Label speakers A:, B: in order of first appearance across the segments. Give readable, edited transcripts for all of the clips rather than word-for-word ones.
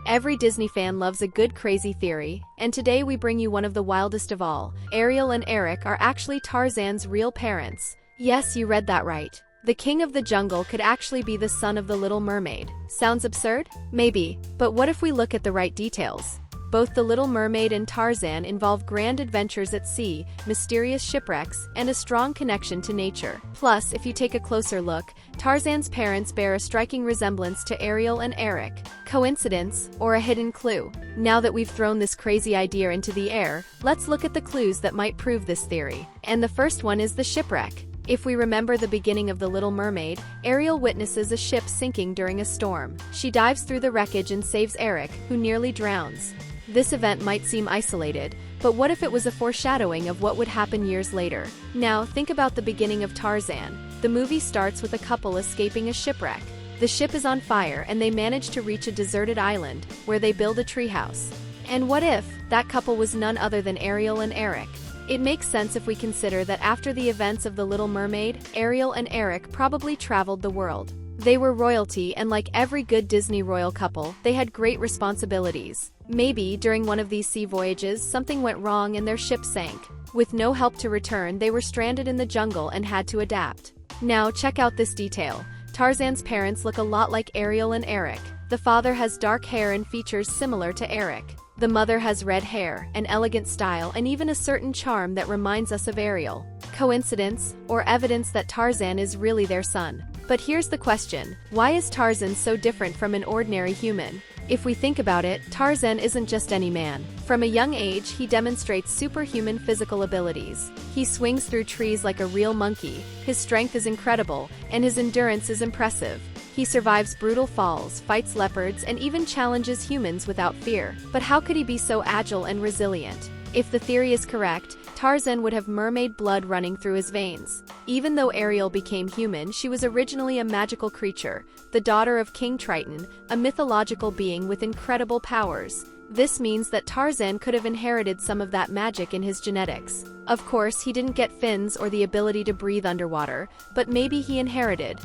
A: Every Disney fan loves a good crazy theory, and today we bring you one of the wildest of all. Ariel and Eric are actually Tarzan's real parents. Yes, you read that right. The king of the jungle could actually be the son of the Little Mermaid. Sounds absurd? Maybe. But what if we look at the right details? Both The Little Mermaid and Tarzan involve grand adventures at sea, mysterious shipwrecks, and a strong connection to nature. Plus, if you take a closer look, Tarzan's parents bear a striking resemblance to Ariel and Eric. Coincidence, or a hidden clue? Now that we've thrown this crazy idea into the air, let's look at the clues that might prove this theory. And the first one is the shipwreck. If we remember the beginning of The Little Mermaid, Ariel witnesses a ship sinking during a storm. She dives through the wreckage and saves Eric, who nearly drowns. This event might seem isolated, but what if it was a foreshadowing of what would happen years later? Now, think about the beginning of Tarzan. The movie starts with a couple escaping a shipwreck. The ship is on fire and they manage to reach a deserted island, where they build a treehouse. And what if that couple was none other than Ariel and Eric? It makes sense if we consider that after the events of The Little Mermaid, Ariel and Eric probably traveled the world. They were royalty, and like every good Disney royal couple, they had great responsibilities. Maybe, during one of these sea voyages, something went wrong and their ship sank. With no help to return, they were stranded in the jungle and had to adapt. Now, check out this detail. Tarzan's parents look a lot like Ariel and Eric. The father has dark hair and features similar to Eric. The mother has red hair, an elegant style, and even a certain charm that reminds us of Ariel. Coincidence, or evidence that Tarzan is really their son? But here's the question: why is Tarzan so different from an ordinary human? If we think about it, Tarzan isn't just any man. From a young age, he demonstrates superhuman physical abilities. He swings through trees like a real monkey, his strength is incredible, and his endurance is impressive. He survives brutal falls, fights leopards, and even challenges humans without fear. But how could he be so agile and resilient? If the theory is correct, Tarzan would have mermaid blood running through his veins. Even though Ariel became human, she was originally a magical creature, the daughter of King Triton, a mythological being with incredible powers. This means that Tarzan could have inherited some of that magic in his genetics. Of course, he didn't get fins or the ability to breathe underwater, but maybe he inherited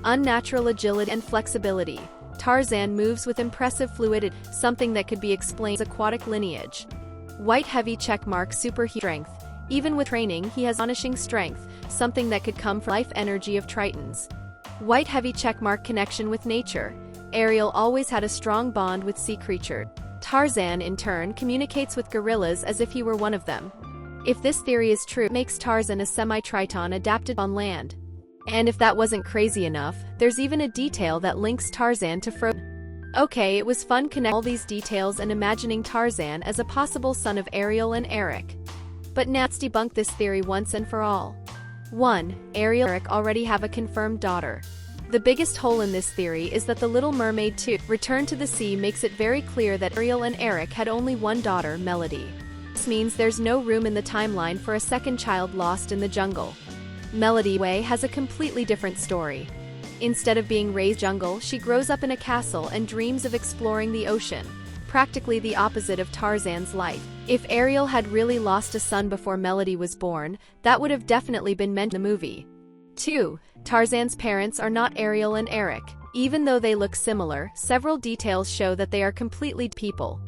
A: unnatural agility and flexibility. Tarzan moves with impressive fluidity, something that could be explained as aquatic lineage. White heavy checkmark superhuman strength. Even with training, he has astonishing strength, something that could come from life energy of Tritons. White heavy checkmark connection with nature. Ariel always had a strong bond with sea creatures. Tarzan, in turn, communicates with gorillas as if he were one of them. If this theory is true, it makes Tarzan a semi-Triton adapted on land. And if that wasn't crazy enough, there's even a detail that links Tarzan to Frozen. Okay, it was fun connecting all these details and imagining Tarzan as a possible son of Ariel and Eric. But now let's debunk this theory once and for all. 1. Ariel and Eric already have a confirmed daughter. The biggest hole in this theory is that The Little Mermaid 2, Return to the Sea, makes it very clear that Ariel and Eric had only one daughter, Melody. This means there's no room in the timeline for a second child lost in the jungle. Melody Way has a completely different story. Instead of being raised in the jungle, she grows up in a castle and dreams of exploring the ocean. Practically the opposite of Tarzan's life. If Ariel had really lost a son before Melody was born, that would have definitely been mentioned in the movie. 2. Tarzan's parents are not Ariel and Eric. Even though they look similar, several details show that they are completely different people.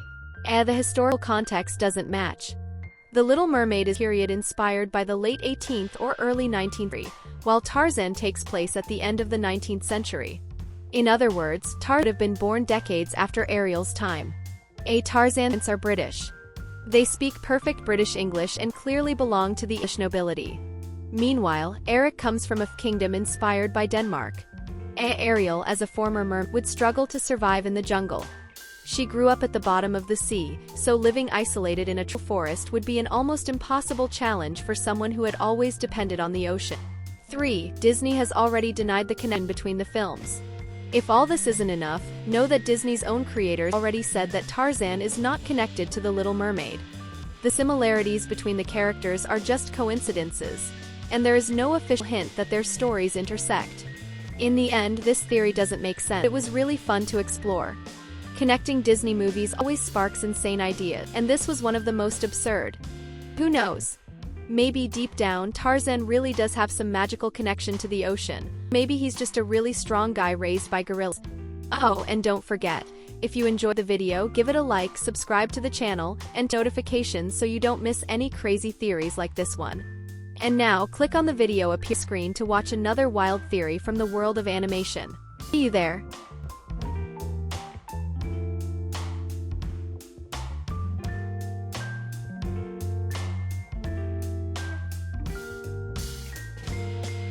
A: The historical context doesn't match. The Little Mermaid is a period inspired by the late 18th or early 19th century, while Tarzan takes place at the end of the 19th century. In other words, Tarzan would have been born decades after Ariel's time. Tarzan's parents are British. They speak perfect British English and clearly belong to the English nobility. Meanwhile, Eric comes from a kingdom inspired by Denmark. Ariel, as a former mermaid, would struggle to survive in the jungle. She grew up at the bottom of the sea, so living isolated in a forest would be an almost impossible challenge for someone who had always depended on the ocean. 3. Disney has already denied the connection between the films. If all this isn't enough, know that Disney's own creators already said that Tarzan is not connected to The Little Mermaid. The similarities between the characters are just coincidences, and there is no official hint that their stories intersect. In the end, this theory doesn't make sense. It was really fun to explore. Connecting Disney movies always sparks insane ideas, and this was one of the most absurd. Who knows? Maybe deep down, Tarzan really does have some magical connection to the ocean. Maybe he's just a really strong guy raised by gorillas. Oh, and don't forget, If you enjoyed the video, give it a like, subscribe to the channel, and notifications so you don't miss any crazy theories like this one. And now, click on the video appear screen to watch another wild theory from the world of animation. See you there.